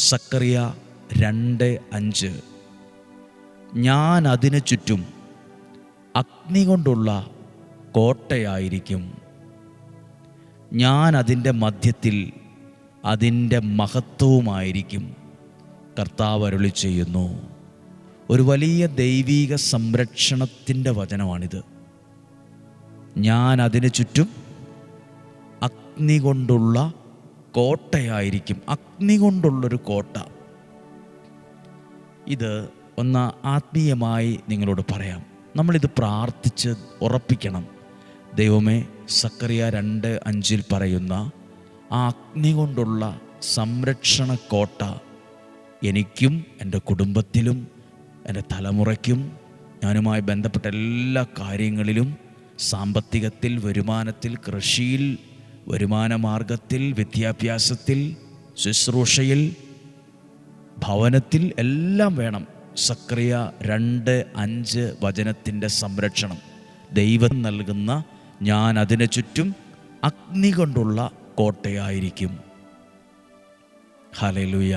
സക്കറിയ 2:5. ഞാൻ അതിനു ചുറ്റും അഗ്നി കൊണ്ടുള്ള കോട്ടയായിരിക്കും, ഞാൻ അതിൻ്റെ മധ്യത്തിൽ അതിൻ്റെ മഹത്വവുമായിരിക്കും, കർത്താവ് അരുളി ചെയ്യുന്നു. ഒരു വലിയ ദൈവീക സംരക്ഷണത്തിൻ്റെ വചനമാണിത്. ഞാൻ അതിനു ചുറ്റും അഗ്നി കൊണ്ടുള്ള കോട്ടയായിരിക്കും. അഗ്നി കൊണ്ടുള്ളൊരു കോട്ട. ഇത് ഒന്ന് ആത്മീയമായി നിങ്ങളോട് പറയാം. നമ്മളിത് പ്രാർത്ഥിച്ച് ഉറപ്പിക്കണം. ദൈവമേ, സക്കറിയ 2:5 പറയുന്ന ആ അഗ്നി കൊണ്ടുള്ള സംരക്ഷണ കോട്ട എനിക്കും എൻ്റെ കുടുംബത്തിലും എൻ്റെ തലമുറയ്ക്കും ഞാനുമായി ബന്ധപ്പെട്ട എല്ലാ കാര്യങ്ങളിലും, സാമ്പത്തികത്തിൽ, വരുമാനത്തിൽ, കൃഷിയിൽ, വരുമാന മാർഗത്തിൽ, വിദ്യാഭ്യാസത്തിൽ, ശുശ്രൂഷയിൽ, ഭവനത്തിൽ എല്ലാം വേണം സക്കറിയ 2:5 വചനത്തിൻ്റെ സംരക്ഷണം. ദൈവം നൽകുന്ന ഞാൻ അതിനു ചുറ്റും അഗ്നി കൊണ്ടുള്ള കോട്ടയായിരിക്കും. ഹല്ലേലൂയ.